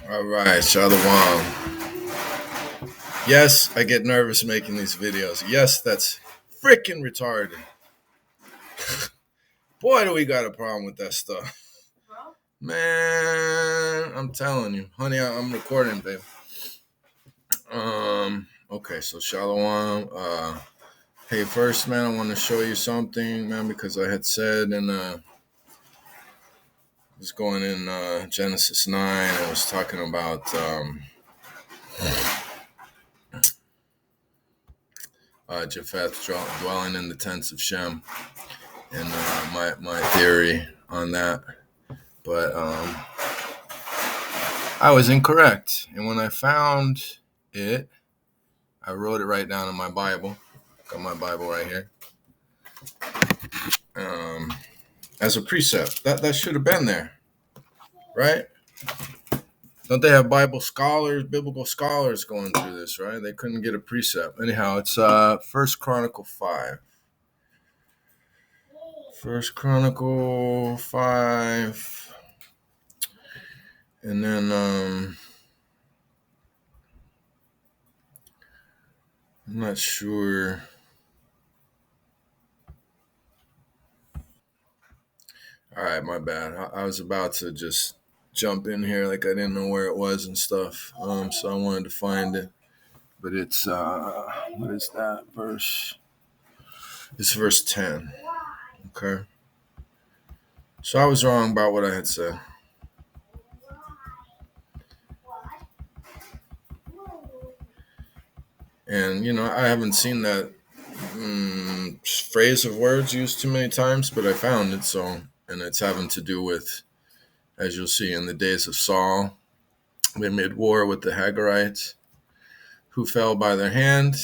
All right, Shalom. Yes, I get nervous making these videos. Yes, that's freaking retarded. Boy, do we got a problem with that stuff. Man, I'm telling you. Honey, I'm recording, babe. Okay, so Shalom. Hey, first, man, I want to show you something, man, because I had said was going in Genesis 9. I was talking about Japheth dwelling in the tents of Shem, and my theory on that. But I was incorrect. And when I found it, I wrote it right down in my Bible. Got my Bible right here. As a precept. That should have been there. Right? Don't they have Bible scholars, biblical scholars going through this, right? They couldn't get a precept. Anyhow, it's First Chronicle 5. First Chronicle 5. And then I'm not sure. All right, my bad. I was about to just jump in here like I didn't know where it was and stuff. So I wanted to find it. But it's what is that verse? It's verse 10. Okay. So I was wrong about what I had said. And I haven't seen that phrase of words used too many times, but I found it. So, and it's having to do with, as you'll see, in the days of Saul, they made war with the Hagarites, who fell by their hand,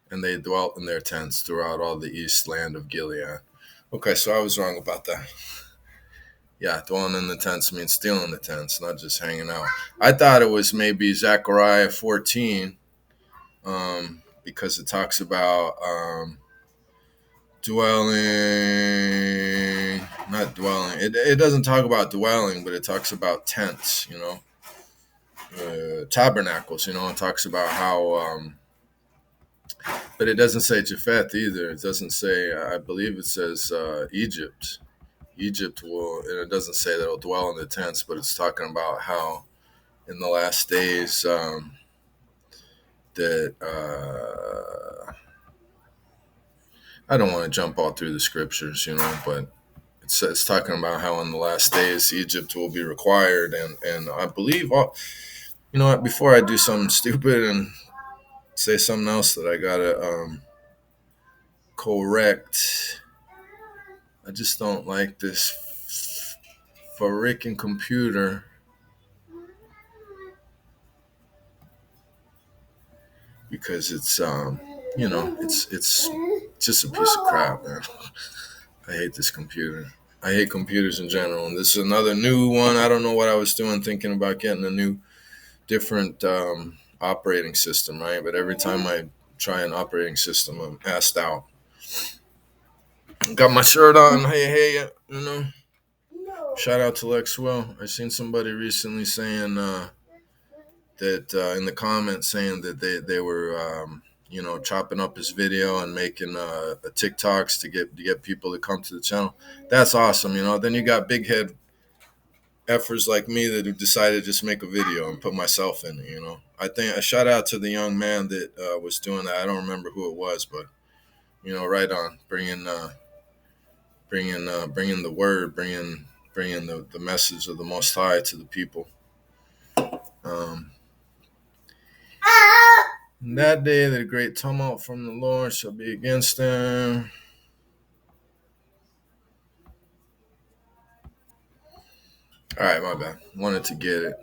and they dwelt in their tents throughout all the east land of Gilead. Okay, so I was wrong about that. Yeah, dwelling in the tents means stealing the tents, not just hanging out. I thought it was maybe Zechariah 14, because it talks about not dwelling. It doesn't talk about dwelling, but it talks about tents, tabernacles, it talks about how, but it doesn't say Japheth either. It doesn't say, I believe it says Egypt. Egypt will, and it doesn't say that it'll dwell in the tents, but it's talking about how in the last days that I don't want to jump all through the scriptures, but it's talking about how in the last days Egypt will be required, and I believe what, before I do something stupid and say something else that I gotta correct, I just don't like this freaking computer because it's it's just a piece of crap, man. I hate this computer. I hate computers in general, and this is another new one. I don't know what I was doing, thinking about getting a new, different operating system, right? But every time I try an operating system, I'm asked out. Got my shirt on. Hey, Shout out to Lex Will. I seen somebody recently saying that in the comments saying that they were chopping up his video and making TikToks to get people to come to the channel. That's awesome. Then you got big head effers like me that have decided to just make a video and put myself in it. I think a shout out to the young man that was doing that. I don't remember who it was, but right on, bringing the word, bringing the message of the Most High to the people. In that day, the great tumult from the Lord shall be against them. All right, my bad. Wanted to get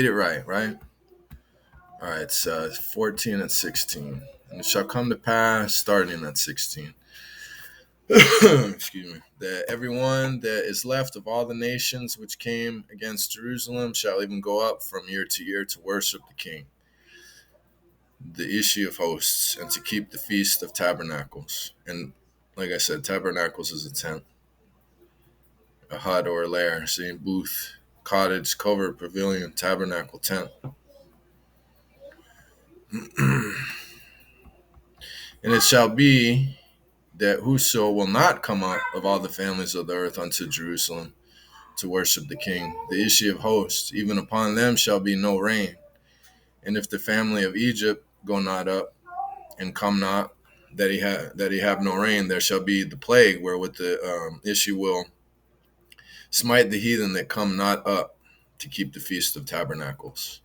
it right. All right, it's 14 and 16. And it shall come to pass, starting at 16. Excuse me. That everyone that is left of all the nations which came against Jerusalem shall even go up from year to year to worship the King, the Ishi of hosts, and to keep the Feast of Tabernacles. And like I said, Tabernacles is a tent. a hut or a lair. See, booth, cottage, covert, pavilion, tabernacle, tent. And it shall be that whoso will not come up of all the families of the earth unto Jerusalem to worship the King, the Ishi of hosts, even upon them shall be no rain. And if the family of Egypt go not up and come not, that he have no rain, there shall be the plague wherewith the Ishi will smite the heathen that come not up to keep the Feast of Tabernacles.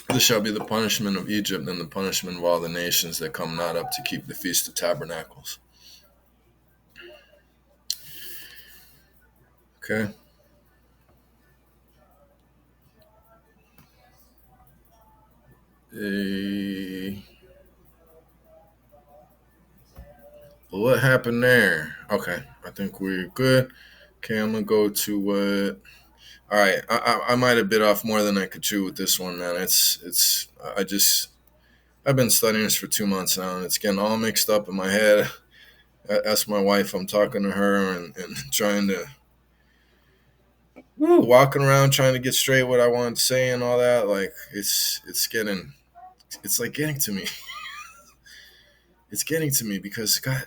This shall be the punishment of Egypt and the punishment of all the nations that come not up to keep the Feast of Tabernacles. Okay. What happened there? Okay, I think we're good. Okay, I'm gonna go to what. All right, I might have bit off more than I could chew with this one, man. I've been studying this for 2 months now, and it's getting all mixed up in my head. I asked my wife, I'm talking to her and trying to walking around trying to get straight what I wanted to say and all that. Like it's like getting to me. It's getting to me because God,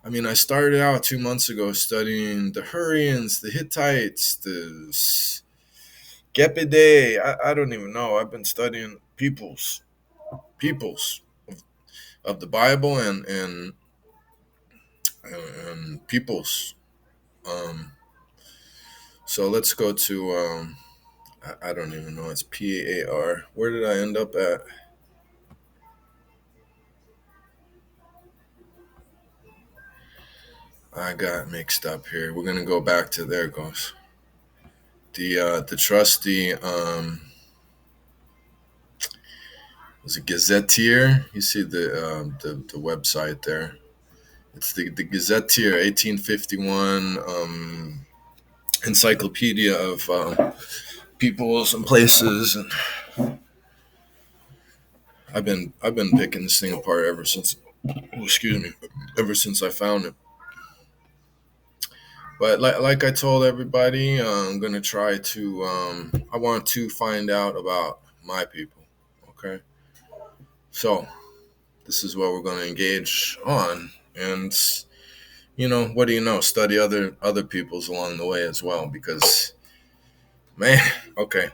I mean, I started out 2 months ago studying the Hurrians, the Hittites, the Gepide. I don't even know. I've been studying peoples of the Bible and peoples. So let's go to I don't even know. It's PAR. Where did I end up at? I got mixed up here. We're gonna go back to there it goes. The trusty was it Gazetteer? You see the website there. It's the Gazetteer 1851 encyclopedia of peoples and places, and I've been picking this thing apart ever since. Excuse me, ever since I found it. But like I told everybody, I'm gonna try to. I want to find out about my people. Okay, so this is what we're gonna engage on, and what do you know? Study other peoples along the way as well, because man, okay.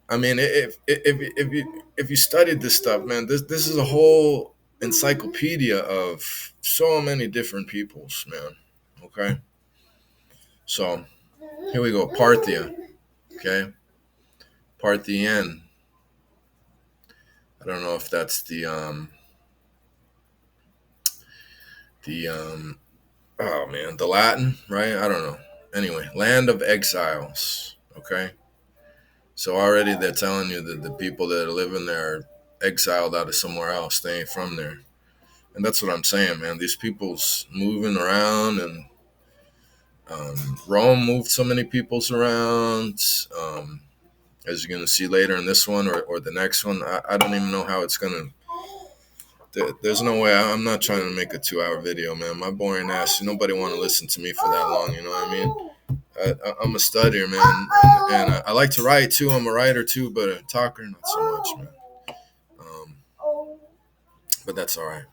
I mean, if you studied this stuff, man, this is a whole encyclopedia of so many different peoples, man. Okay, so here we go. Parthia, okay, Parthian. I don't know if that's the oh man, the Latin, right? I don't know. Anyway, land of exiles. Okay, so already they're telling you that the people that are living there are exiled out of somewhere else. They ain't from there. And that's what I'm saying, man. These people's moving around, and Rome moved so many peoples around. As you're going to see later in this one or the next one, I don't even know how it's going to. There's no way. I'm not trying to make a 2-hour video, man. My boring ass. Nobody want to listen to me for that long. You know what I mean? I'm a studier, man, and I like to write too. I'm a writer too, but a talker not so much, man. But that's all right.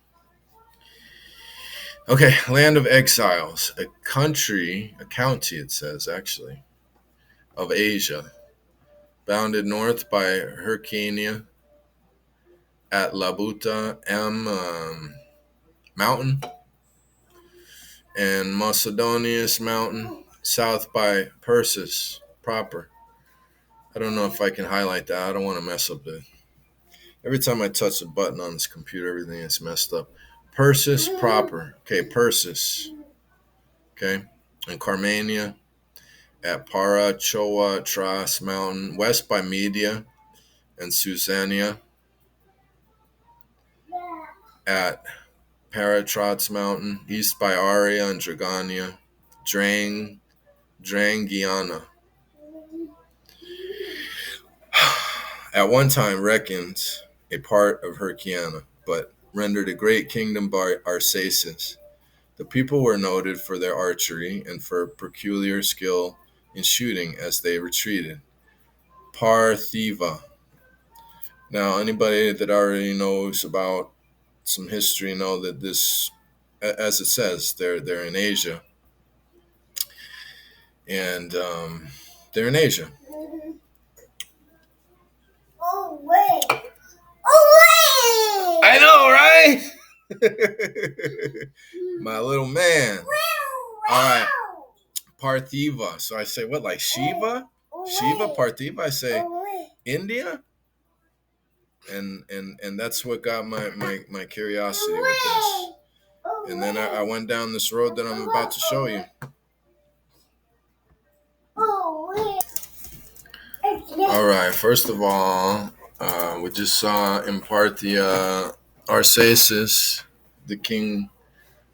Okay, land of exiles, a county, it says actually, of Asia, bounded north by Hyrcania at Labuta M Mountain and Macedonius Mountain, south by Persis proper. I don't know if I can highlight that. I don't want to mess up the. Every time I touch a button on this computer, everything is messed up. Persis proper. Okay, Persis. Okay, and Carmania at Parachoa Tras Mountain, west by Media and Susania at Paratrots Mountain, east by Aria and Dragania, Drangiana. At one time reckoned a part of Hyrcania, but rendered a great kingdom by Arsaces. The people were noted for their archery and for peculiar skill in shooting as they retreated. Parthiva. Now, anybody that already knows about some history know that this, as it says, they're in Asia, and they're in Asia. I know, right? My little man. All right. Parthiva. So I say, what, like Shiva? Shiva, Parthiva? I say, India? And that's what got my curiosity with this. And then I went down this road that I'm about to show you. All right. First of all, we just saw in Parthia Arsaces, the king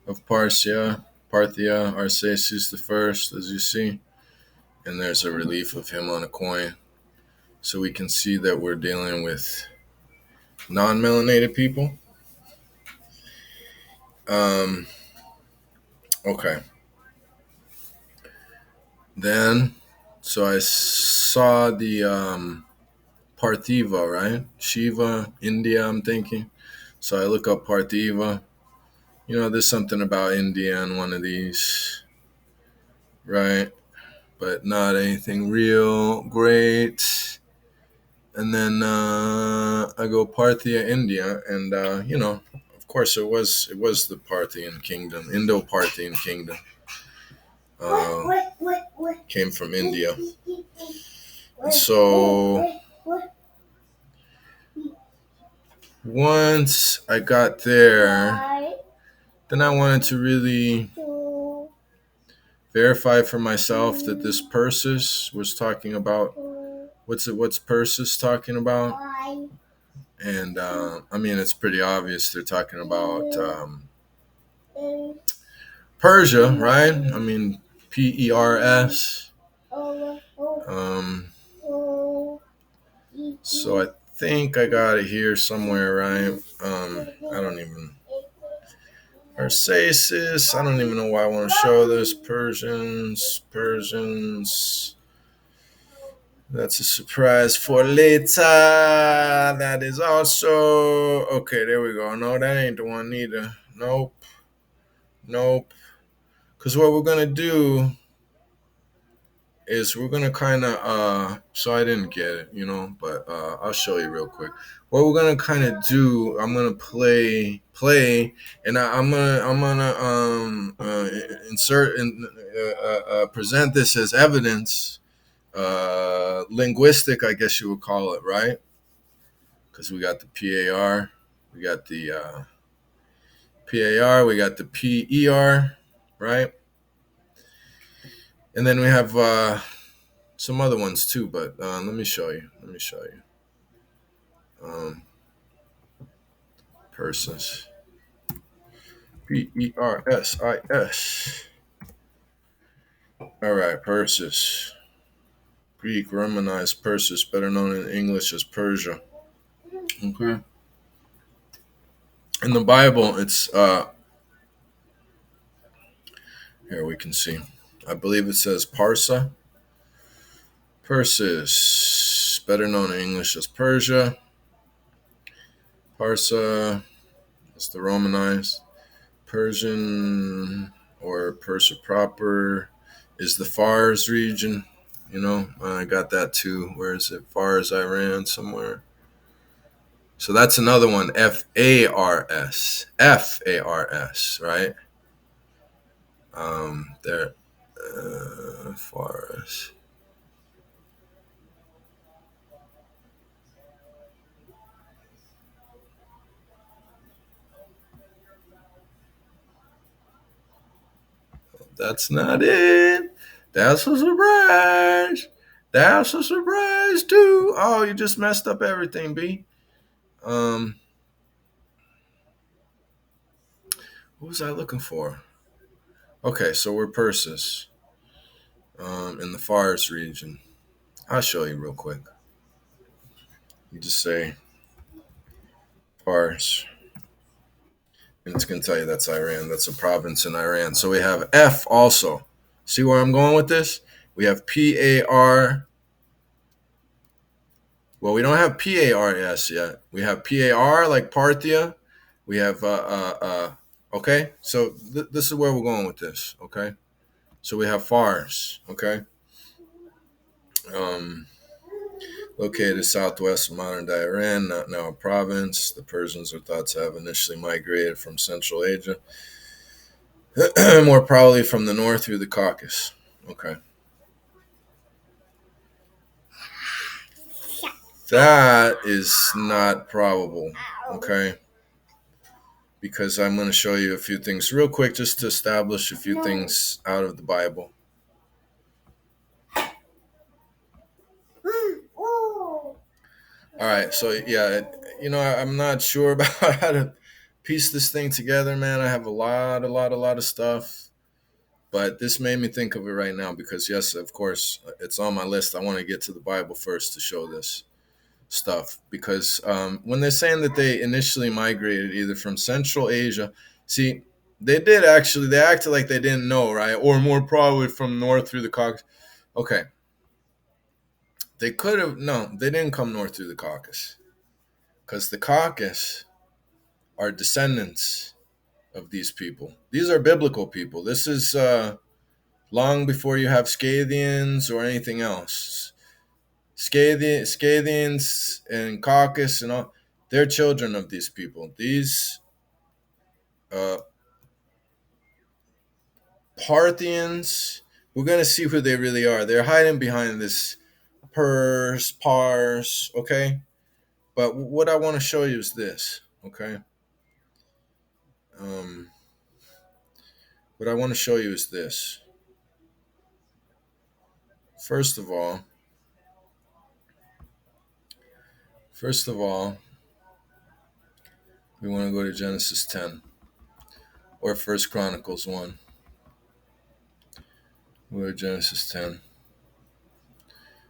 of Parthia, Arsaces the first, as you see. And there's a relief of him on a coin. So we can see that we're dealing with non-melanated people. Okay. Then, so I saw the Parthiva, right? Shiva, India, I'm thinking. So I look up Parthiva. You know, there's something about India in one of these, right? But not anything real great. And then I go Parthia, India, and of course it was the Parthian kingdom, Indo-Parthian kingdom. Came from India. And so once I got there, then I wanted to really verify for myself that this Persis was talking about. What's Persis talking about? And I mean, it's pretty obvious they're talking about Persia, right? I mean, Pers. So I think I got it here somewhere, right? I don't even. Arsaces. I don't even know why I want to show this. Persians. That's a surprise for later. That is also okay. There we go. No, that ain't the one either. Nope. Because what we're gonna do is we're gonna kind of so I didn't get it, but I'll show you real quick. What we're gonna kind of do, I'm gonna play, and I'm gonna insert and present this as evidence, linguistic, I guess you would call it, right? Because we got the PAR, we got the PAR, we got the PER, right? And then we have some other ones too, but let me show you. Persons. Persis. All right, Persis. Greek Romanized Persis, better known in English as Persia. Okay. In the Bible, it's here we can see. I believe it says Parsa. Persis, better known in English as Persia. Parsa is the Romanized. Persian or Persia proper is the Fars region. I got that too. Where is it? Fars, Iran, somewhere. So that's another one. Fars. Fars, right? There. Fars. That's not it. That's a surprise. That's a surprise too. Oh, you just messed up everything, B. What was I looking for? Okay, so we're Persis, in the Fars region. I'll show you real quick. You just say Fars. And it's going to tell you that's Iran. That's a province in Iran. So we have F also. See where I'm going with this? We have PAR. Well, we don't have PARS yet. We have PAR like Parthia. We have okay. So this is where we're going with this. Okay. So we have Fars. Okay. Um, Located southwest of modern day Iran, not now a province. The Persians are thought to have initially migrated from Central Asia, more probably from the north through the Caucasus. Okay. That is not probable. Okay. Because I'm going to show you a few things real quick just to establish a few things out of the Bible. All right, so yeah, I'm not sure about how to piece this thing together, man. I have a lot of stuff, but this made me think of it right now because, yes, of course, it's on my list. I want to get to the Bible first to show this stuff because when they're saying that they initially migrated either from Central Asia, see, they acted like they didn't know, right? Or more probably from north through the Caucasus. Okay, they could have, no, they didn't come north through the Caucasus because the Caucasus are descendants of these people. These are biblical people. This is long before you have Scythians or anything else. Scythians and Caucasus and all, they're children of these people. These uh, Parthians, we're going to see who they really are. They're hiding behind this pars, okay? But what I want to show you is this, okay? Um, what I want to show you is this. First of all, we want to go to Genesis 10 or First Chronicles 1. We're at Genesis 10.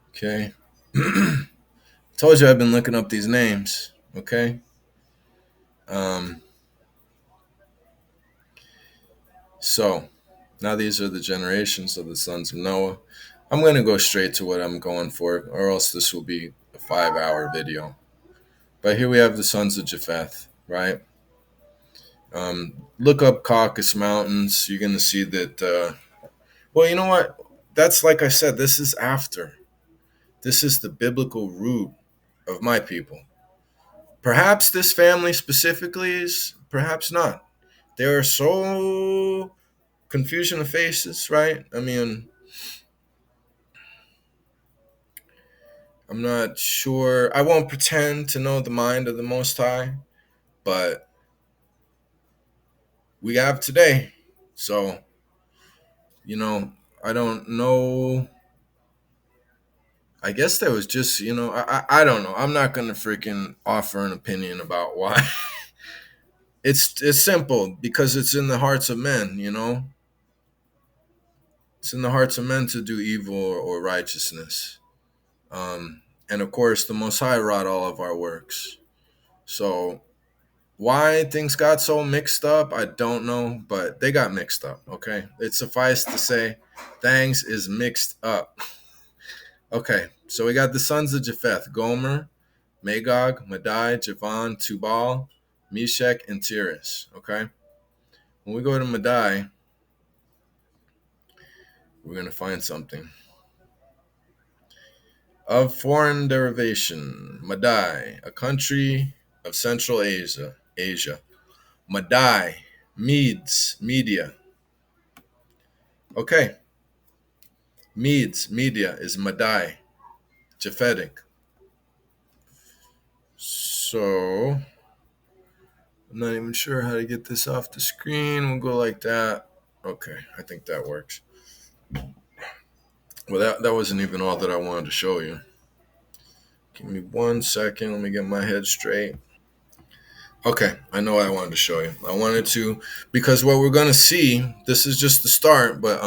Okay. Told you I've been looking up these names. Okay. So now these are the generations of the sons of Noah. I'm going to go straight to what I'm going for, or else this will be a 5-hour video. But here we have the sons of Japheth, right? Look up Caucasus Mountains. You're going to see that. Well, you know what? That's like I said, this is after. This is the biblical root of my people. Perhaps this family specifically is, perhaps not. There are so confusion of faces, right? I mean, I'm not sure. I won't pretend to know the mind of the Most High, but we have today. So, you know, I don't know. I guess there was just, I don't know. I'm not gonna freaking offer an opinion about why. It's simple because it's in the hearts of men. It's in the hearts of men to do evil or righteousness. And of course, the Most High wrought all of our works. So why things got so mixed up, I don't know, but they got mixed up. Okay, it suffice to say, things is mixed up. Okay, so we got the sons of Japheth: Gomer, Magog, Madai, Javan, Tubal, Meshach, and Tiras. Okay, when we go to Madai, we're gonna find something of foreign derivation. Madai, a country of Central Asia. Madai, Medes, Media. Okay, Media is Madai, Japhetic. So I'm not even sure how to get this off the screen. We'll go like that. Okay, I think that works. Well, that wasn't even all that I wanted to show you. Give me 1 second. Let me get my head straight. Okay, I know what I wanted to show you. I wanted to, because what we're gonna see, this is just the start, but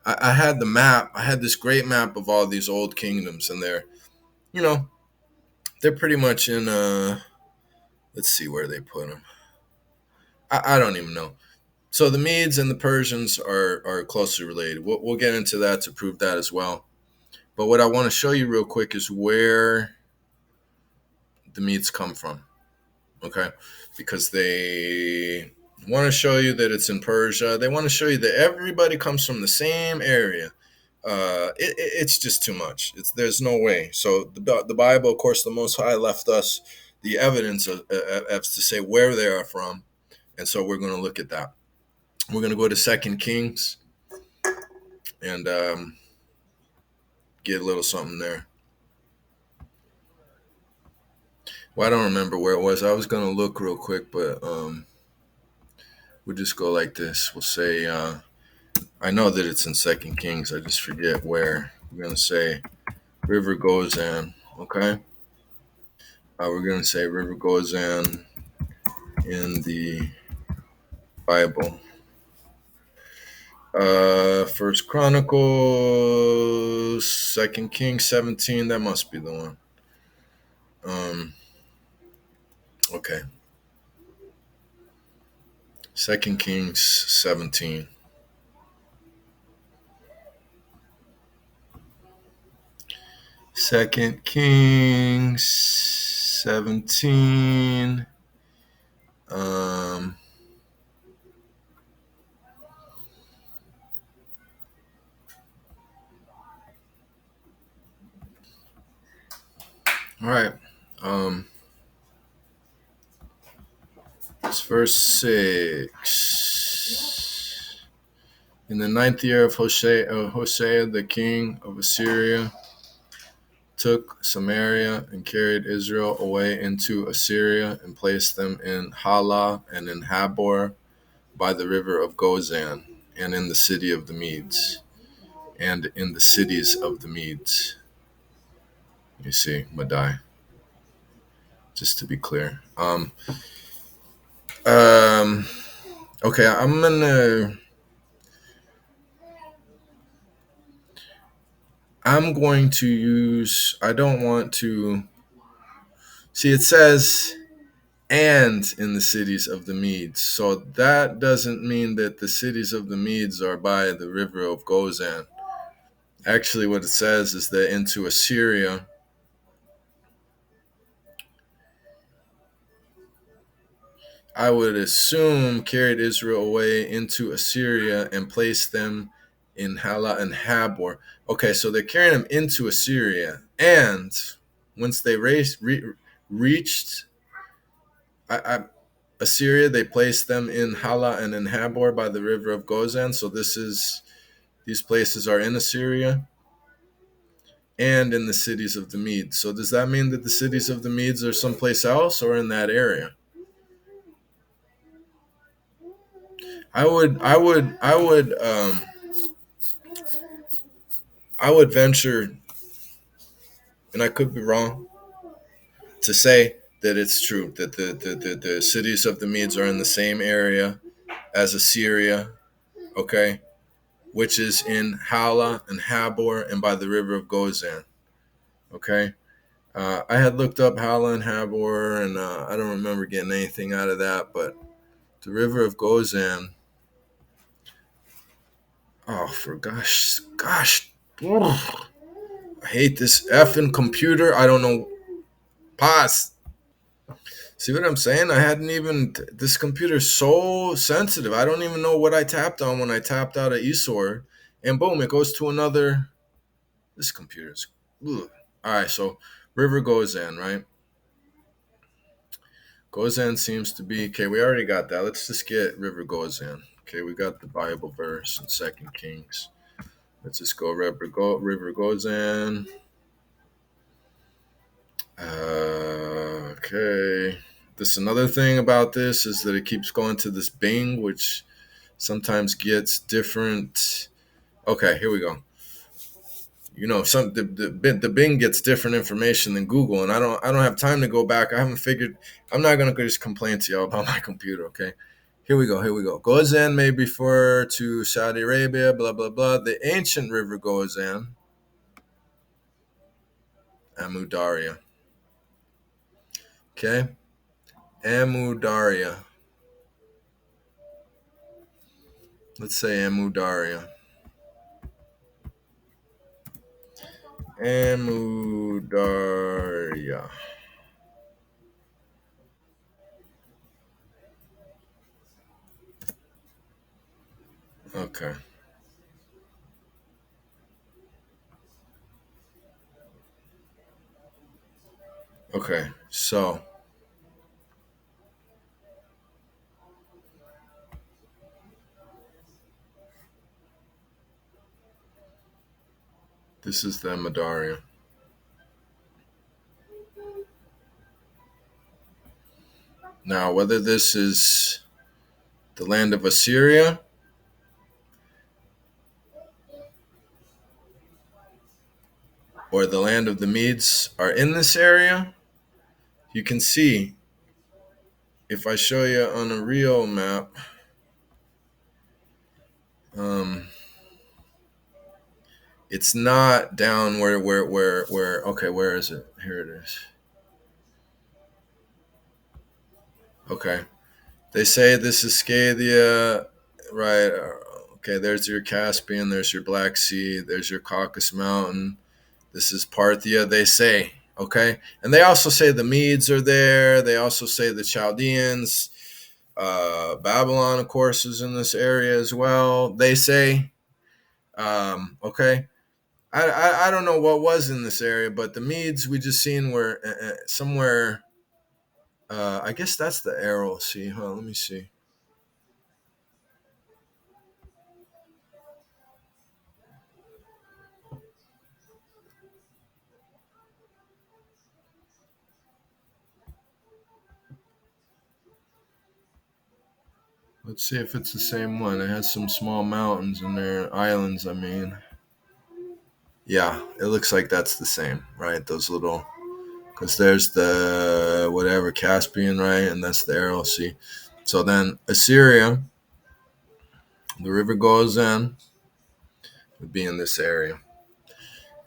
I had the map. I had this great map of all these old kingdoms, and you know, they're pretty much in. Let's see where they put them. I don't even know. So the Medes and the Persians are closely related. We'll get into that to prove that as well. But what I want to show you real quick is where the Medes come from. Okay, because they want to show you that it's in Persia. They want to show you that everybody comes from the same area. It's just too much. There's no way. So the Bible, of course, the Most High left us the evidence as to say where they are from, and so we're going to look at that. We're going to go to Second Kings and get a little something there. Well, I don't remember where it was. I was going to look real quick, but we'll just go like this. We'll say, I know that it's in Second Kings. I just forget where. We're going to say River Gozan. Okay. We're going to say River Gozan in the Bible. First Chronicles, Second Kings 17. That must be the one. Okay. Second Kings 17. Second Kings 17. All right. It's verse 6. In the 9th year of Hosea, the king of Assyria took Samaria and carried Israel away into Assyria and placed them in Halah and in Habor by the river of Gozan and in the city of the Medes and in the cities of the Medes. You see, Madai. Just to be clear. Okay, I'm going to use, I don't want to, see it says, and in the cities of the Medes. So that doesn't mean that the cities of the Medes are by the river of Gozan. Actually, what it says is that into Assyria, I would assume, carried Israel away into Assyria and placed them in Halah and Habor. Okay, so they're carrying them into Assyria. And once they reached Assyria, they placed them in Halah and in Habor by the river of Gozan. So these places are in Assyria and in the cities of the Medes. So does that mean that the cities of the Medes are someplace else or in that area? I would venture, and I could be wrong, to say that it's true that the cities of the Medes are in the same area as Assyria, okay, which is in Halah and Habor and by the river of Gozan, okay. I had looked up Halah and Habor, and I don't remember getting anything out of that, but the river of Gozan. Oh, for gosh, ugh, I hate this effing computer. I don't know. Pause. See what I'm saying? I hadn't even. This computer's so sensitive. I don't even know what I tapped on when I tapped out of eSword, and boom, it goes to another. This computer's. Ugh. All right, so River Gozan, right? Gozan seems to be okay. We already got that. Let's just get River Gozan. Okay, we got the Bible verse in Second Kings. Let's just go River Gozan. Okay. This another thing about this is that it keeps going to this Bing, which sometimes gets different. Okay, here we go. You know, the Bing gets different information than Google, and I don't have time to go back. I haven't figured. I'm not gonna just complain to y'all about my computer. Okay, here we go. Gozan may refer to Saudi Arabia. Blah blah blah. The ancient river Gozan, Amu Darya. Okay, Amu Darya. Let's say Amudarya. Amudarya. Okay. Okay. So this is the Amudarya. Now, whether this is the land of Assyria or the land of the Medes are in this area, you can see if I show you on a real map, um, it's not down where. Okay, where is it? Here it is. Okay, they say this is Scadia, right? Okay, there's your Caspian, there's your Black Sea, there's your Caucasus Mountain. This is Parthia, they say. Okay, and they also say the Medes are there. They also say the Chaldeans. Babylon, of course, is in this area as well. They say. Okay, I don't know what was in this area, but the Medes we just seen were somewhere. I guess that's the Aral Sea. Huh? Let me see. Let's see if it's the same one. It has some small mountains in there, islands. I mean, yeah, it looks like that's the same, right? Those little, because there's the whatever Caspian, right, and that's the Aral Sea. So then Assyria, the river goes in, would be in this area,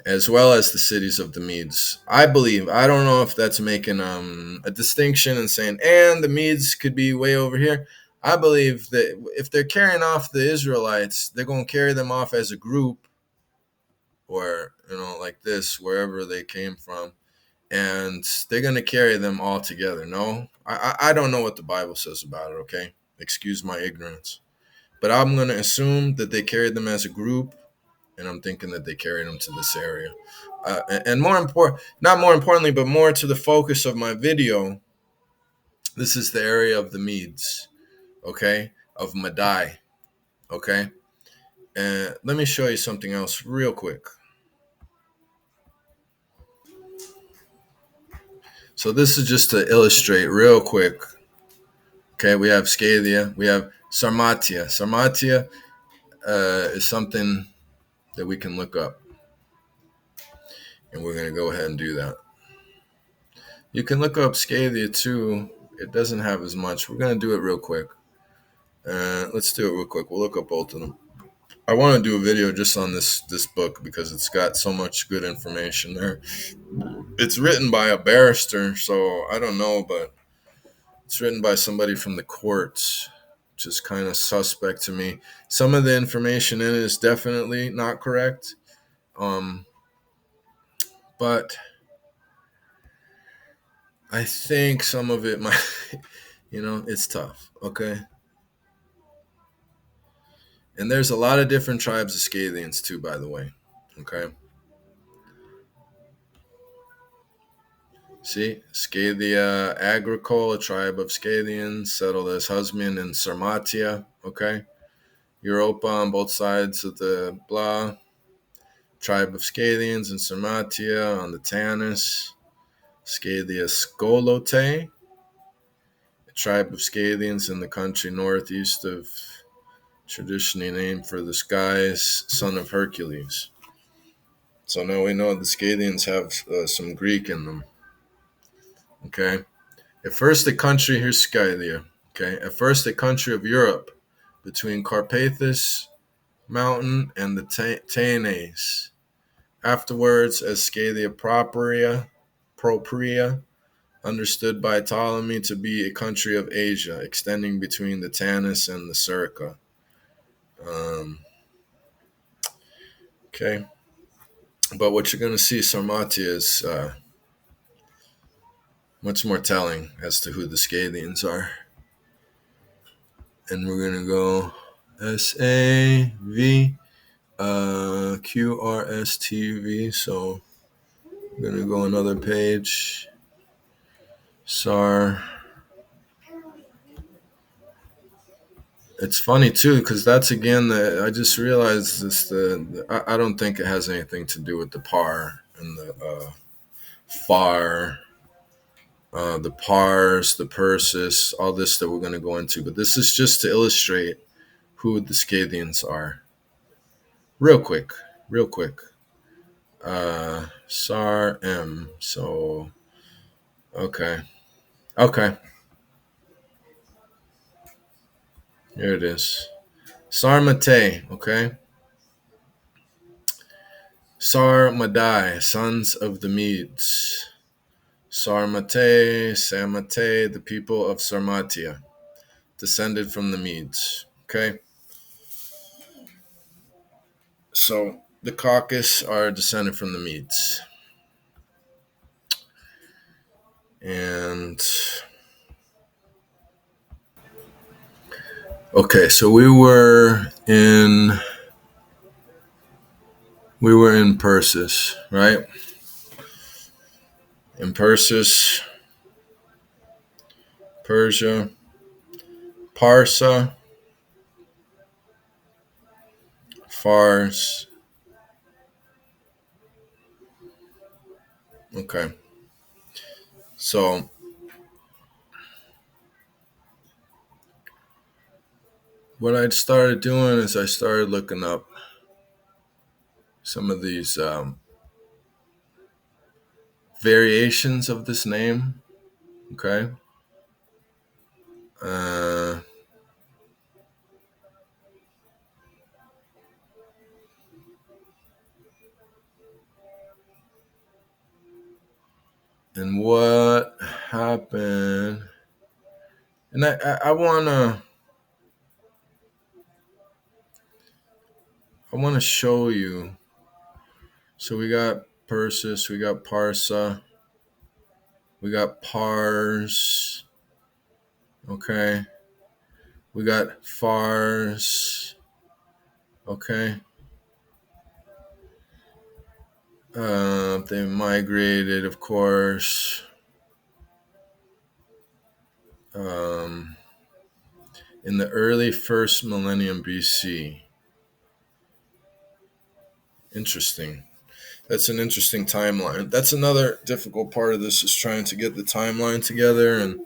as well as the cities of the Medes. I believe. I don't know if that's making a distinction and saying, and the Medes could be way over here. I believe that if they're carrying off the Israelites, they're going to carry them off as a group, or like this, wherever they came from, and they're going to carry them all together. No, I don't know what the Bible says about it. Okay, excuse my ignorance, but I'm going to assume that they carried them as a group, and I'm thinking that they carried them to this area. And more important, not more importantly, but more to the focus of my video, this is the area of the Medes, okay, of Madai, okay. And let me show you something else real quick. So this is just to illustrate real quick. Okay, we have Scadia, we have Sarmatia. Sarmatia is something that we can look up, and we're going to go ahead and do that. You can look up Scadia too. It doesn't have as much. We're going to do it real quick. Let's do it real quick. We'll look up both of them. I want to do a video just on this book because it's got so much good information there. It's written by a barrister, so I don't know, but it's written by somebody from the courts, which is kind of suspect to me. Some of the information in it is definitely not correct, but I think some of it might, it's tough. Okay. And there's a lot of different tribes of Scythians too, by the way. Okay. See, Scythia Agricole, a tribe of Scythians, settled as husband in Sarmatia. Okay. Europa on both sides of the blah. Tribe of Scythians in Sarmatia on the Tanis. Scythia Skolote, a tribe of Scythians in the country northeast of, traditionally named for the skies, son of Hercules. So now we know the Scythians have some Greek in them. Okay. At first, a country, here's Scythia. Okay. At first, a country of Europe between Carpathus Mountain and the Taennes. Afterwards, as Scythia Propria, understood by Ptolemy to be a country of Asia, extending between the Tanis and the Sirica. Um, okay. But what you're going to see, Sarmati, is much more telling as to who the Scythians are. And we're going to go SAV QRSTV. So I'm going to go another page. SAR. It's funny too, because that's again the. I just realized this. I don't think it has anything to do with the par and the FAR, the PARS, the Persis, all this that we're going to go into. But this is just to illustrate who the Scythians are. Real quick, real quick. SAR M. So okay, okay. Here it is. Sarmate. Okay. Sarmadai, sons of the Medes. Sarmate, Samate, the people of Sarmatia, descended from the Medes. Okay? So the Caucasus are descended from the Medes. And okay, so we were in Persis, right? In Persis, Persia, Parsa, Fars. Okay. So what I started doing is I started looking up some of these variations of this name. Okay. Uh, and what happened? And I wanna show you. So we got Persis, we got Parsa, we got Pars. Okay, we got Fars. Okay, they migrated, of course. Um, in the early first millennium BC. Interesting. That's an interesting timeline. That's another difficult part of this is trying to get the timeline together, and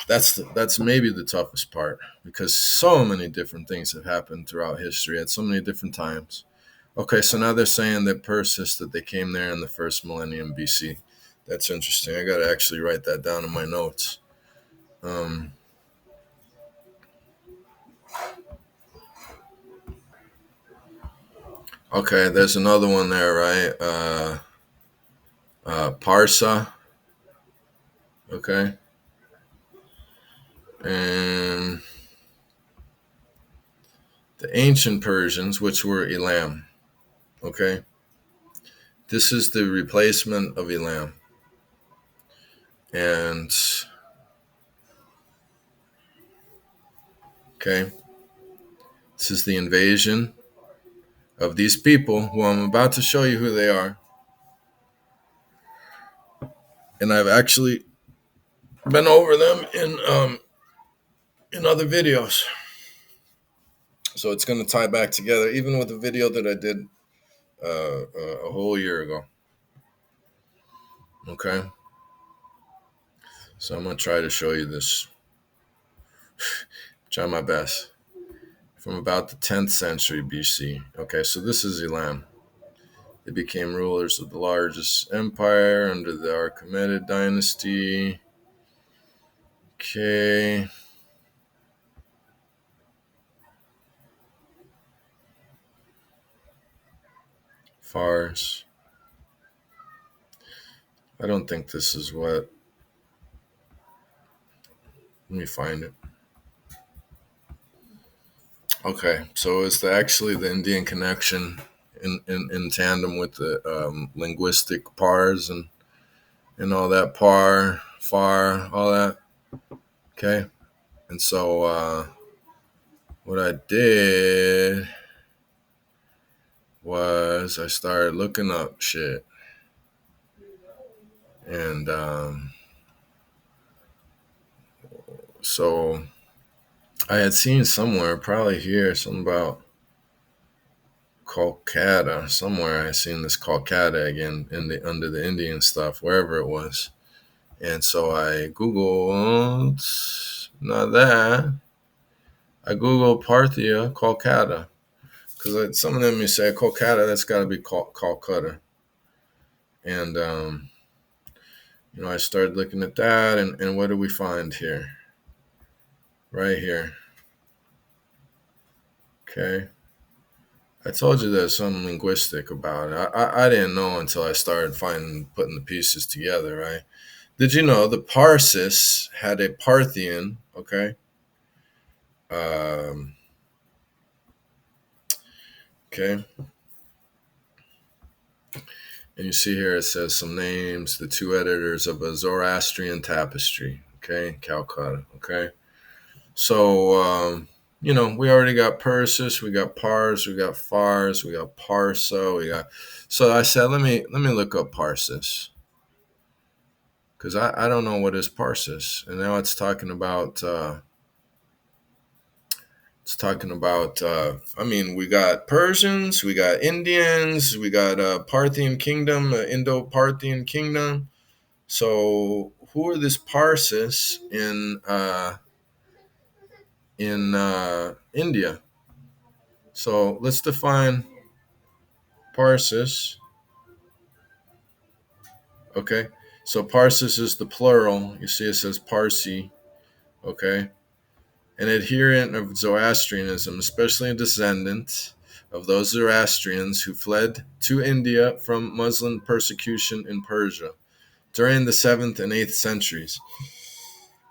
that's maybe the toughest part because so many different things have happened throughout history at so many different times. Okay, so now they're saying that Persis that they came there in the first millennium BC. That's interesting. I got to actually write that down in my notes. Um, okay, there's another one there, right? Parsa. Okay, and the ancient Persians, which were Elam. Okay, this is the replacement of Elam, and okay, this is the invasion of these people who I'm about to show you who they are. And I've actually been over them in other videos. So it's going to tie back together, even with the video that I did a whole year ago. Okay. So I'm going to try to show you this. Try my best. From about the 10th century BC. Okay, so this is Elam. They became rulers of the largest empire under the Achaemenid dynasty. Okay. Fars. I don't think this is what. Let me find it. Okay, so it's actually the Indian connection in tandem with the linguistic pars and all that far, all that. Okay, and so what I did was I started looking up shit, and so I had seen somewhere, probably here, something about Kolkata. Somewhere I seen this Kolkata again in the under the Indian stuff, wherever it was. And so I Googled, not that. I Googled Parthia, Kolkata. Because some of them you say Kolkata, that's got to be Calcutta. And, I started looking at that. And what do we find here? Right here. Okay. I told you there's some linguistic about it. I didn't know until I started putting the pieces together, right? Did you know the Parsis had a Parthian, okay? Um, okay. And you see here it says some names, the two editors of a Zoroastrian tapestry, okay, Calcutta, okay. So, we already got Persis, we got Pars, we got Fars, we got Parsa, we got. So I said, let me look up Parsis because I don't know what is Parsis, and now I mean, we got Persians, we got Indians, we got Parthian kingdom, Indo-Parthian kingdom. So who are this Parsis in India? So let's define Parsis. Okay. So Parsis is the plural. You see it says Parsi. Okay. An adherent of Zoroastrianism, especially a descendant of those Zoroastrians who fled to India from Muslim persecution in Persia during the 7th and 8th centuries.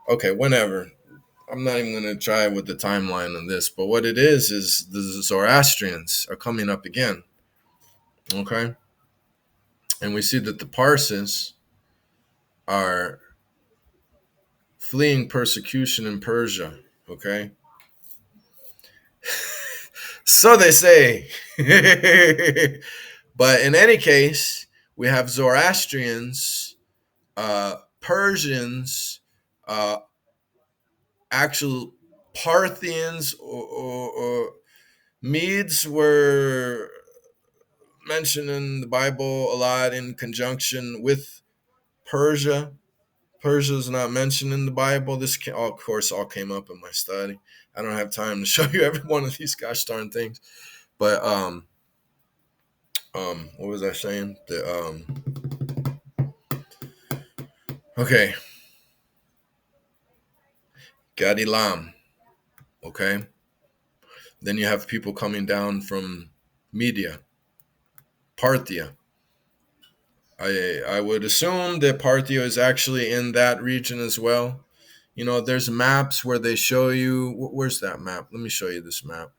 Okay, whenever. I'm not even going to try with the timeline on this, but what it is the Zoroastrians are coming up again. Okay? And we see that the Parsis are fleeing persecution in Persia. Okay? So they say. But in any case, we have Zoroastrians, Persians, uh, actual Parthians or Medes were mentioned in the Bible a lot in conjunction with Persia. Persia is not mentioned in the Bible. This, of course, all came up in my study. I don't have time to show you every one of these gosh darn things. But what was I saying? Okay, Gadilam. Okay, then you have people coming down from Media, Parthia. I would assume that Parthia is actually in that region as well. There's maps where they show you. Where's that map? Let me show you this map.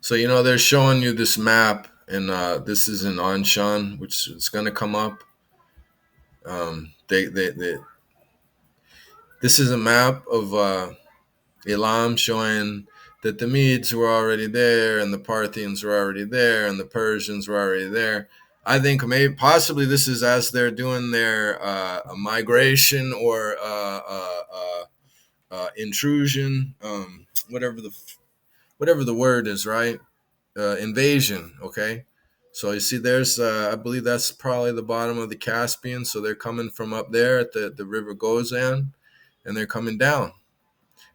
So they're showing you this map, and this is in Anshan, which is going to come up. They This is a map of Elam showing that the Medes were already there, and the Parthians were already there, and the Persians were already there. I think maybe possibly this is as they're doing their migration or intrusion, whatever the word is, right? Invasion. Okay, so you see, there's I believe that's probably the bottom of the Caspian. So they're coming from up there at the river Gozan, and they're coming down,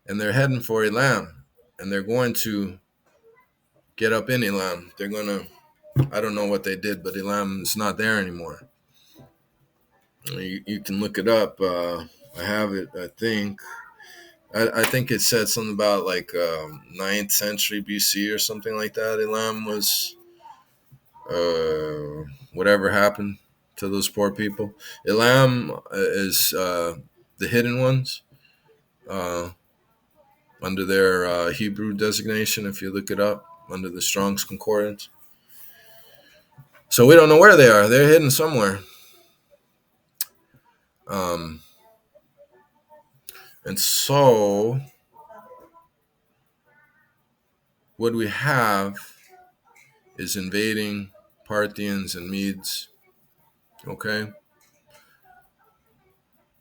and they're heading for Elam, and they're going to get up in Elam. They're gonna. I don't know what they did, but Elam is not there anymore. You can look it up. I have it. I think. I think it said something about like 9th century BC or something like that. Elam was whatever happened to those poor people. Elam is the hidden ones. uh, under their Hebrew designation, if you look it up, under the Strong's Concordance. So we don't know where they are. They're hidden somewhere. And so what we have is invading Parthians and Medes. Okay.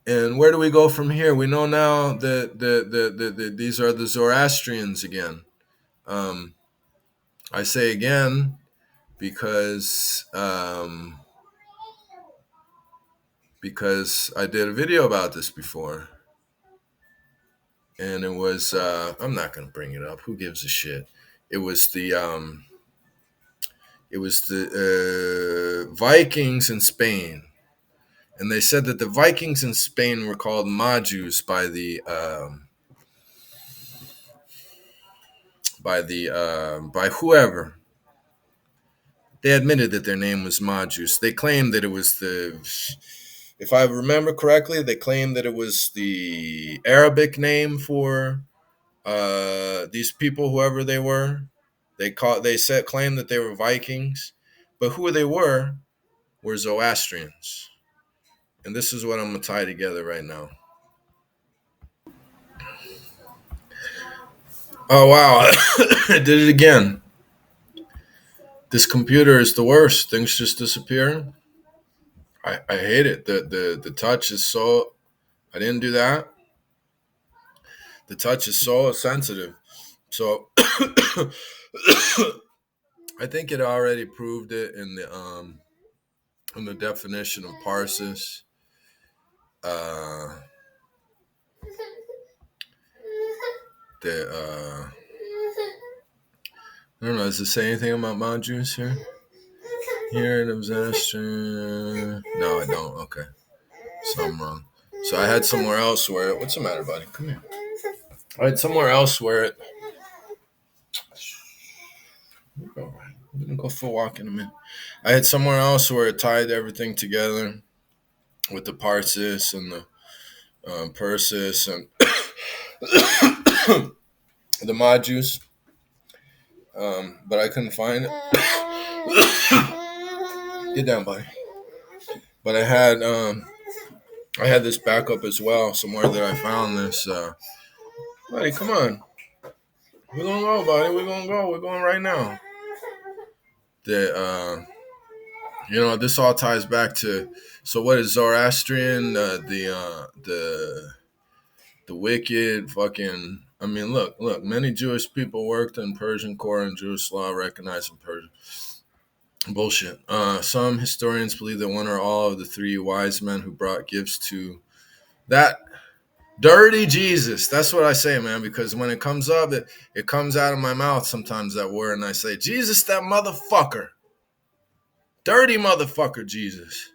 And where do we go from here? We know now that these are the Zoroastrians again. I say again because I did a video about this before, and it was I'm not gonna bring it up. Who gives a shit? It was the Vikings in Spain, and they said that the Vikings in Spain were called Majus by whoever. They admitted that their name was Majus. They claimed that it was if I remember correctly, they claimed that it was the Arabic name for these people, whoever they were. Claimed that they were Vikings, but who they were Zoroastrians. And this is what I'm gonna tie together right now. Oh wow, I did it again. This computer is the worst. Things just disappear. I hate it. The touch is so. I didn't do that. The touch is so sensitive. So I think it already proved it in the definition of parsis. I don't know. Does it say anything about Majus here? Here in Zoroastrian. No, I don't. Okay. So I'm wrong. So I had somewhere else where what's the matter, buddy? Come here. I had somewhere else where it. We're gonna go for a walk in a minute. I had somewhere else where it tied everything together with the Parsis and the Persis and the Majus, but I couldn't find it. Get down, buddy. But I had this backup as well somewhere that I found this. Buddy, come on. We're gonna go, buddy. We're gonna go. We're going right now. This all ties back to. So what is Zoroastrian? The wicked fucking. I mean, look. Many Jewish people worked in Persian court and Jewish law recognized in Persian. Bullshit. Some historians believe that one or all of the three wise men who brought gifts to that dirty Jesus. That's what I say, man, because when it comes up, it comes out of my mouth sometimes, that word, and I say, Jesus, that motherfucker. Dirty motherfucker, Jesus.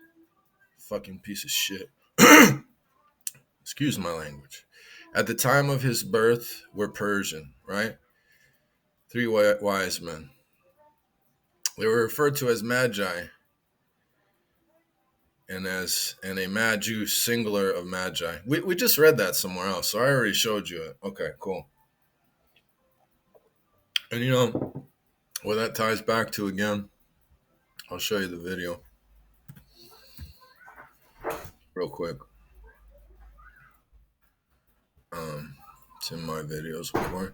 Fucking piece of shit. Excuse my language. At the time of his birth, we're Persian, right? Three wise men. They were referred to as magi, and a magi, singular of magi. We just read that somewhere else, so I already showed you it. Okay, cool. And what that ties back to again, I'll show you the video real quick. It's in my videos before.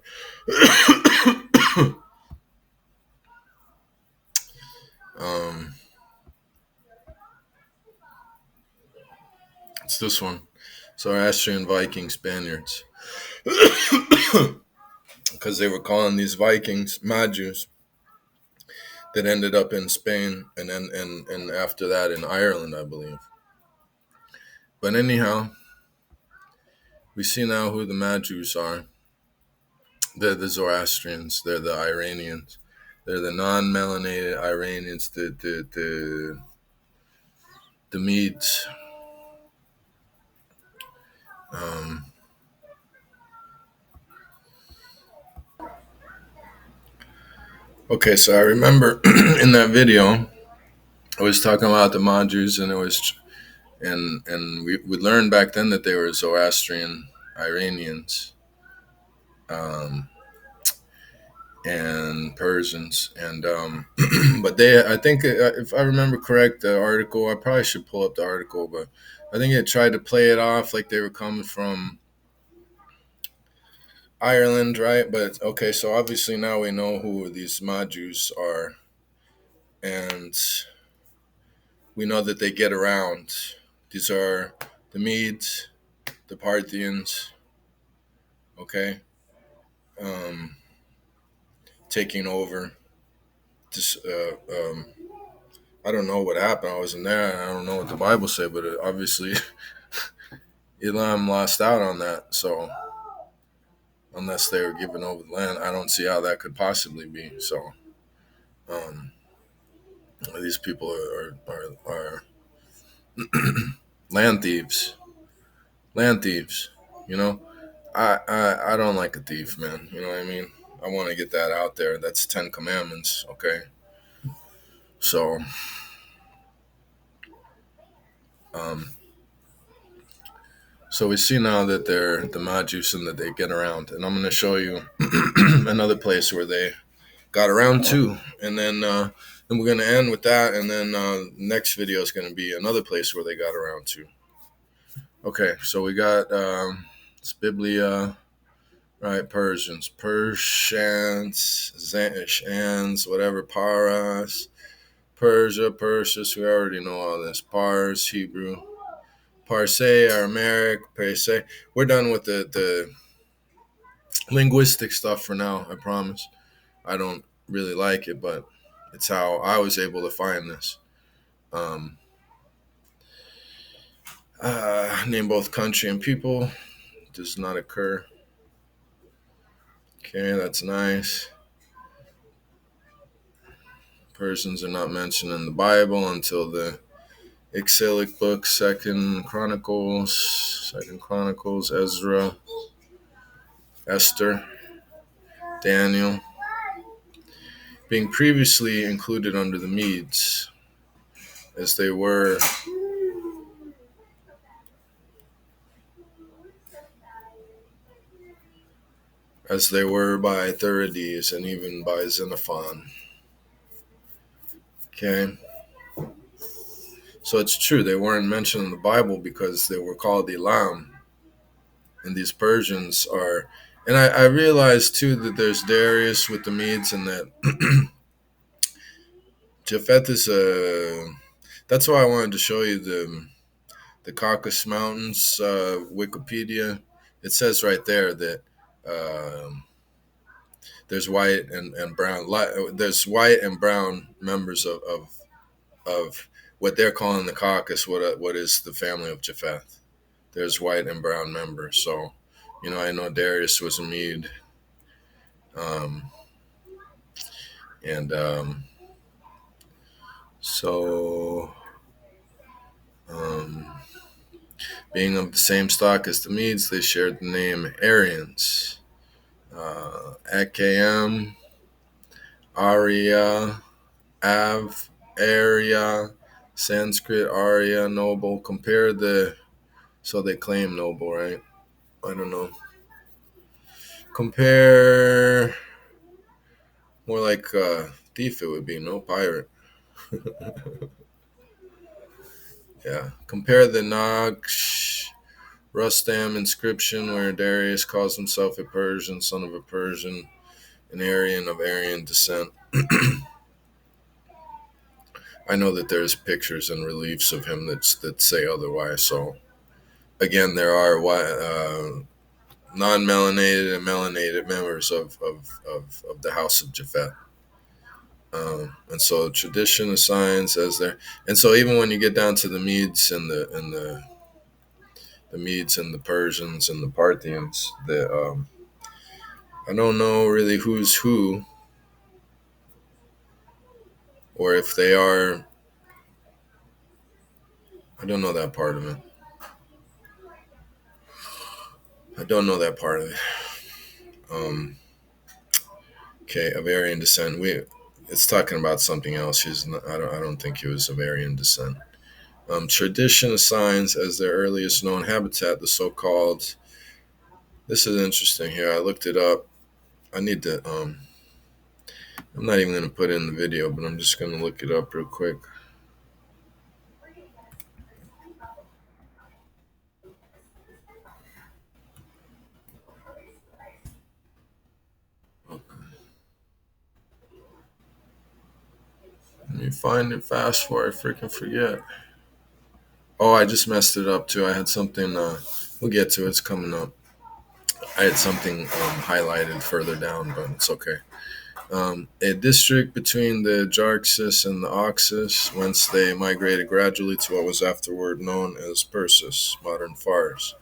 It's this one. Zoroastrian Viking Spaniards. Because they were calling these Vikings Majus that ended up in Spain and then and after that in Ireland, I believe. But anyhow, we see now who the Majus are. They're the Zoroastrians. They're the Iranians. They're the non-melanated Iranians. The Medes. Okay, so I remember in that video, I was talking about the Majus, and it was, and we learned back then that they were Zoroastrian Iranians, um, and Persians, and but they, I think, if I remember correct, the article, I probably should pull up the article, but I think it tried to play it off like they were coming from Ireland, right? But okay, so obviously now we know who these Majus are, and we know that they get around. These are the Medes, the Parthians, okay, um, taking over. Just, I don't know what happened. I wasn't there. I don't know what the Bible said, but obviously Elam lost out on that. So unless they were given over the land, I don't see how that could possibly be. So um, these people are land thieves. Land thieves. You know, I don't like a thief, man. You know what I mean? I want to get that out there. That's 10 Commandments. Okay, so um, so we see now that they're the Majus and that they get around, and I'm going to show you another place where they got around too, and then we're going to end with that, and then next video is going to be another place where they got around too. Okay, so we got it's Biblia, right? Persians, Zans, whatever, Paras, Persia, Persis. We already know all this. Pars, Hebrew, Parsay, Aramaic, Parsay. We're done with the linguistic stuff for now. I promise. I don't really like it, but it's how I was able to find this. Um, name both country and people does not occur. Okay, that's nice. Persians are not mentioned in the Bible until the exilic books, Second Chronicles, Ezra, Esther, Daniel, being previously included under the Medes, as they were by Thurydides and even by Xenophon. Okay, so it's true they weren't mentioned in the Bible because they were called Elam, and these Persians are. And I realized too that there's Darius with the Medes, and that Japheth is a. That's why I wanted to show you the Caucasus Mountains Wikipedia. It says right there that there's white and brown. There's white and brown members of what they're calling the Caucasus. What is the family of Japheth? There's white and brown members. So, I know Darius was a Mede, um, and so. Um, Being of the same stock as the Medes, they shared the name Aryans. Akam, Arya, Av, Arya, Sanskrit, Arya, noble. So they claim noble, right? I don't know. Compare, more like thief it would be, no pirate. Yeah. Compare the Naqsh Rustam inscription where Darius calls himself a Persian, son of a Persian, an Aryan of Aryan descent. I know that there's pictures and reliefs of him that say otherwise. So again, there are non-melanated and melanated members of the House of Japheth. And so tradition assigns as there, and so even when you get down to the Medes and the Medes and the Persians and the Parthians, I don't know really who's who, or if they are. I don't know that part of it. I don't know that part of it. Okay, of Aryan descent. It's talking about something else. I don't think he was of Aryan descent. Tradition assigns as their earliest known habitat the so-called This is interesting here. I looked it up. I need to. I'm not even gonna put it in the video, but I'm just gonna look it up real quick. Okay. Let me find it fast before I freaking forget. Oh, I just messed it up too. I had something. We'll get to it. It's coming up. I had something highlighted further down, but it's okay. A district between the Jarxus and the Oxus, whence they migrated gradually to what was afterward known as Persis, modern Fars.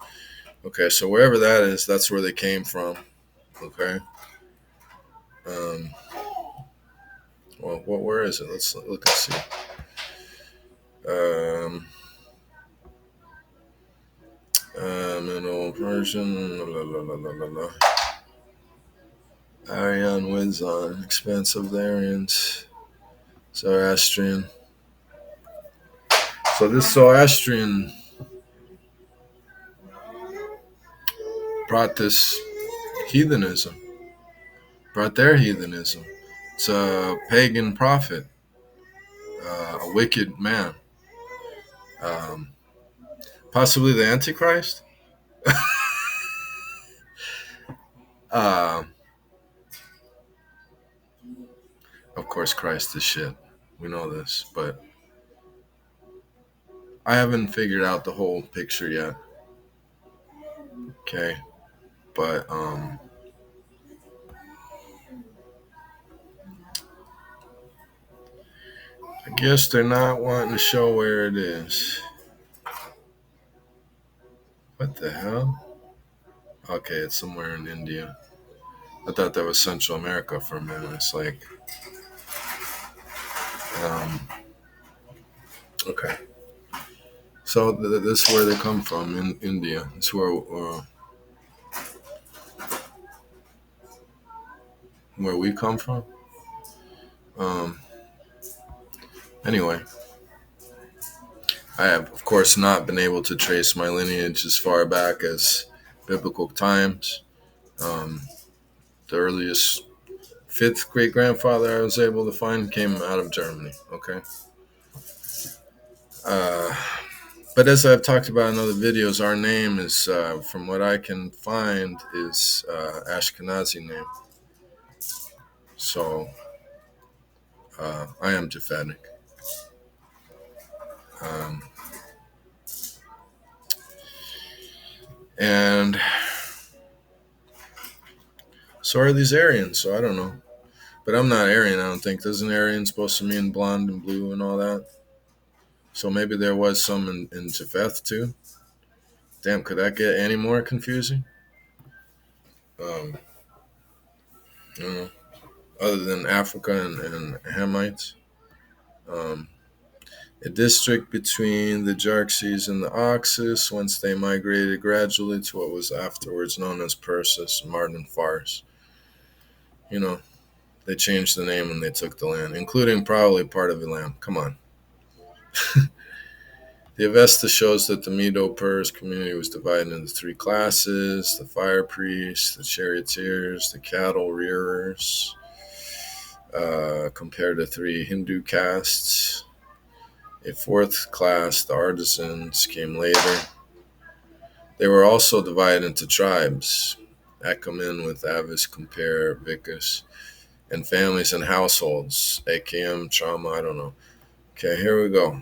Okay, so wherever that is, that's where they came from. Okay. Um, well, where is it? Let's look and see. Um, Middle Persian, la, la, la, la, la, la. Aryan, Wizon, expansive variants, Zoroastrian. So this Zoroastrian brought this heathenism, brought their heathenism. It's a pagan prophet, a wicked man, um, possibly the Antichrist. Uh, of course, Christ is shit. We know this, but I haven't figured out the whole picture yet. Okay, but I guess they're not wanting to show where it is. What the hell? Okay, it's somewhere in India. I thought that was Central America for a minute. It's like, um, okay. So this is where they come from in India. It's where we come from. Um, anyway, I have, of course, not been able to trace my lineage as far back as biblical times. Um, the earliest fifth great grandfather I was able to find came out of Germany. Okay. Uh, but as I've talked about in other videos, our name is, from what I can find, is Ashkenazi name. So I am Japhetic. Um, and so are these Aryans. So I don't know. But I'm not Aryan, I don't think. Isn't Aryan supposed to mean blonde and blue and all that? So maybe there was some in Japheth too. Damn, could that get any more confusing? Um, you know, other than Africa and Hamites. Um, a district between the Jarxes and the Oxus, whence they migrated gradually to what was afterwards known as Persis, modern Fars. You know, they changed the name and they took the land, including probably part of Elam. Come on. The Avesta shows that the Medo-Pers community was divided into three classes: the fire priests, the charioteers, the cattle rearers, compared to three Hindu castes. A fourth class, the artisans, came later. They were also divided into tribes: Achaemen with Avis, Compare, Vicus, and families and households: Achaeum, Trauma, I don't know. Okay, here we go.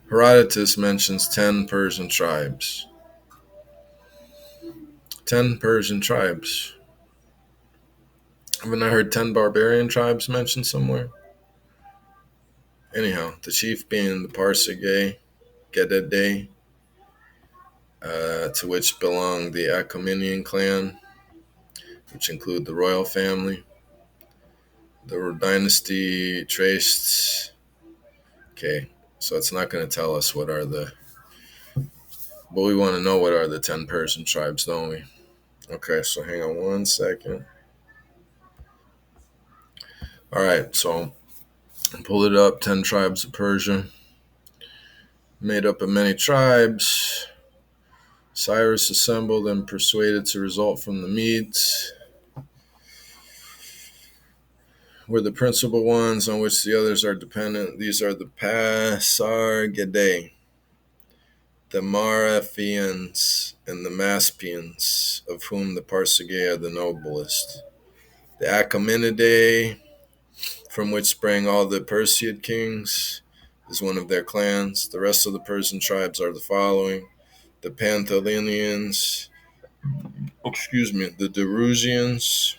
Herodotus mentions 10 Persian tribes. 10 Persian tribes. Haven't I heard 10 barbarian tribes mentioned somewhere? Anyhow, the chief being the Parsegay, Gedede, to which belonged the Achaemenian clan, which include the royal family. The dynasty traced. Okay, so it's not going to tell us what are the. But we want to know what are the 10 Persian tribes, don't we? Okay, so hang on one second. All right, so pull it up. 10 tribes of Persia, made up of many tribes. Cyrus assembled and persuaded to result from the Medes were the principal ones on which the others are dependent. These are the Pasargadae, the Marathians, and the Maspians, of whom the Parsigae are the noblest. The Achaemenidae, from which sprang all the Perseid kings, is one of their clans. The rest of the Persian tribes are the following: the Panthalians, the Derusians,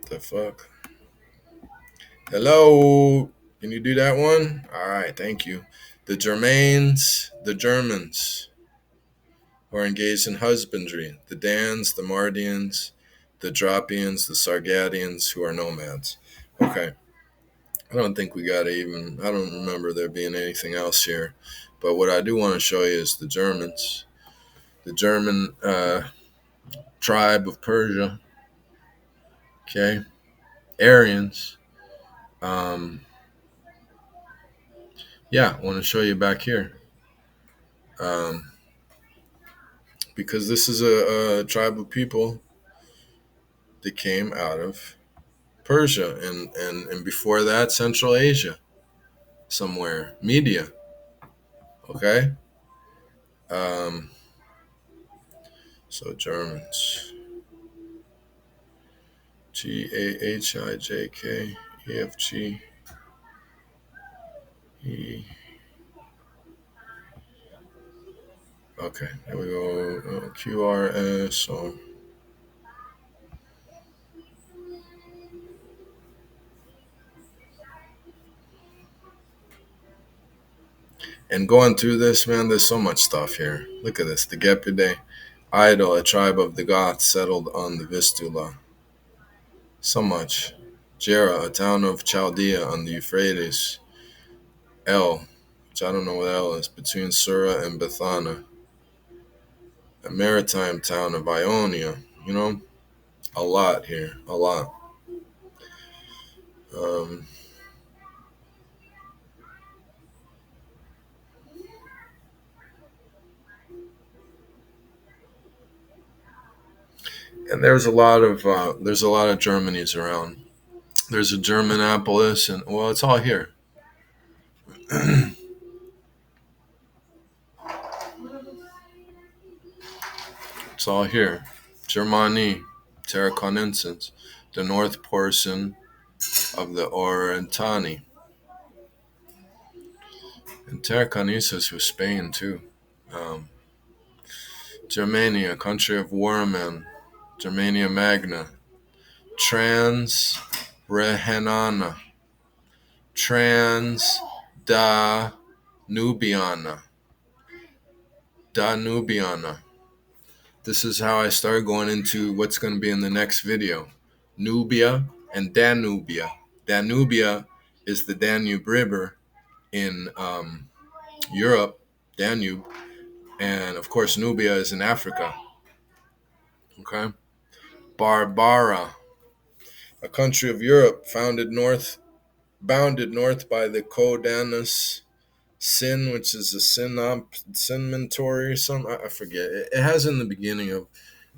the fuck? Hello, can you do that one? All right, thank you. The Germains, the Germans, who are engaged in husbandry. The Dans, the Mardians, the Dropians, the Sargadians, who are nomads. Okay. I don't think we got to even, I don't remember there being anything else here. But what I do want to show you is the Germans. The German tribe of Persia. Okay. Aryans. Um, yeah, I want to show you back here. Because this is a tribe of people that came out of Persia and before that, Central Asia, somewhere, Media. Okay. Um, so Germans. GAHIJKEFGE. Okay, there we go. QRS. So. And going through this, man, there's so much stuff here. Look at this. The Gepidae. Idol, a tribe of the Goths, settled on the Vistula. So much. Jera, a town of Chaldea on the Euphrates. El, which I don't know what El is, between Sura and Bethana. A maritime town of Ionia. You know, a lot here. A lot. Um, and there's a lot of Germanies around. There's a Germanopolis, and well, it's all here. It's all here. Germani, Tarraconensis, the north portion of the Orentani. And Tarraconensis was Spain too. Germania, country of Warman, Germania Magna, Transrhenana, Danubiana. This is how I started going into what's going to be in the next video. Nubia and Danubia. Danubia is the Danube River in Europe, Danube. And of course, Nubia is in Africa. Okay. Barbara, a country of Europe bounded north by the Codanus Sin, which is a Sinmentory, I forget. It has in the beginning of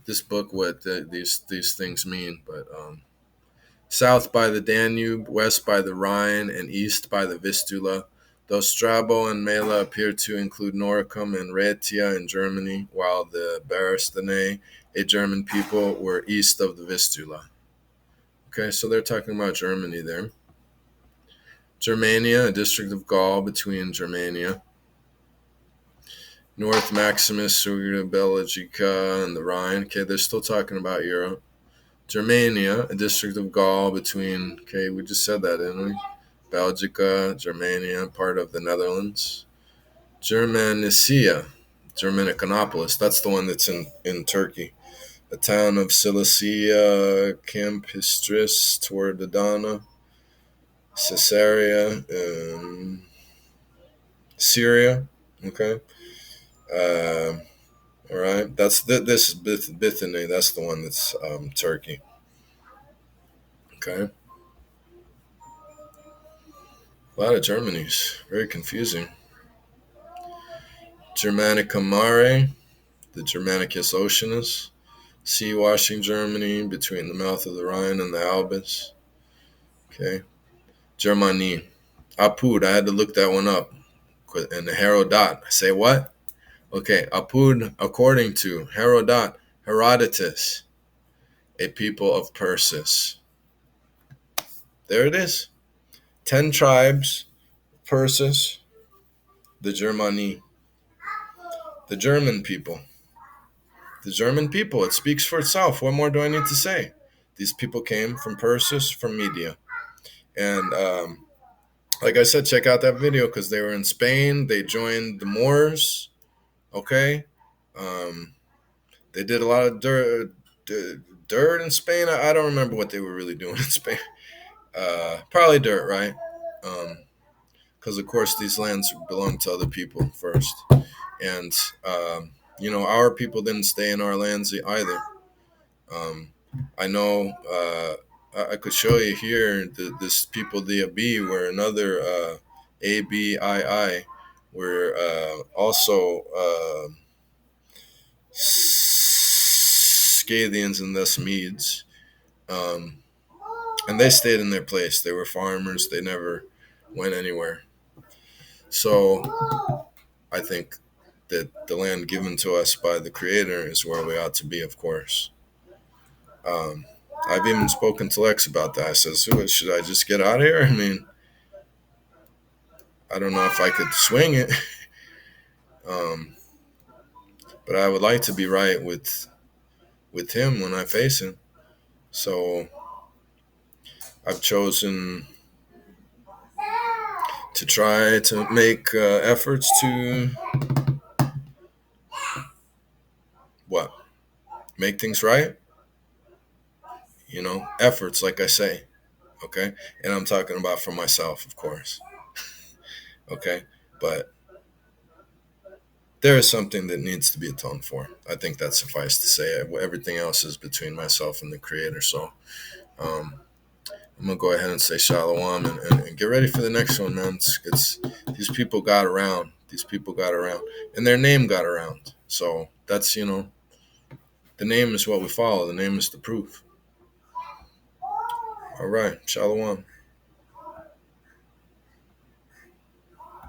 this book what these things mean, but south by the Danube, west by the Rhine, and east by the Vistula. Though Strabo and Mela appear to include Noricum and Raetia in Germany, while the Barastanae, a German people, were east of the Vistula. Okay, so they're talking about Germany there. Germania, a district of Gaul between Germania, North Maximus, Sugra, Belgica, and the Rhine. Okay, they're still talking about Europe. Germania, a district of Gaul between, okay, we just said that, didn't we? Belgica, Germania, part of the Netherlands. Germanicia, Germaniconopolis, that's the one that's in Turkey. A town of Cilicia, Campistris, toward the Dana. Caesarea, Syria. Okay. All right. This is Bithynia. That's the one that's Turkey. Okay. A lot of Germany's very confusing. Germanica Mare, the Germanicus Oceanus, sea washing Germany between the mouth of the Rhine and the Albis. Okay. Germany. Apud, I had to look that one up. And the Herodot. I say what? Okay, Apud, according to Herodotus, a people of Persis. There it is. 10 tribes, Persis, the Germani, the German people. The German people, it speaks for itself. What more do I need to say? These people came from Persis, from Media. And like I said, check out that video because they were in Spain. They joined the Moors. Okay. They did a lot of dirt in Spain. I don't remember what they were really doing in Spain. Probably dirt, right? Because, of course, these lands belong to other people first. And, our people didn't stay in our lands either. I know I could show you here this people, the Abi, were another ABII, were also Scythians and thus Medes. And they stayed in their place. They were farmers. They never went anywhere. So I think that the land given to us by the Creator is where we ought to be, of course. I've even spoken to Lex about that. I said, so should I just get out of here? I mean, I don't know if I could swing it. But I would like to be right with him when I face him. So I've chosen to try to make efforts to make things right. Efforts, like I say. Okay. And I'm talking about for myself, of course. Okay. But there is something that needs to be atoned for. I think that suffices to say. Everything else is between myself and the Creator. So I'm gonna go ahead and say shalom and get ready for the next one, man. It's these people got around. These people got around, and their name got around. So that's the name is what we follow. The name is the proof. All right, shalom.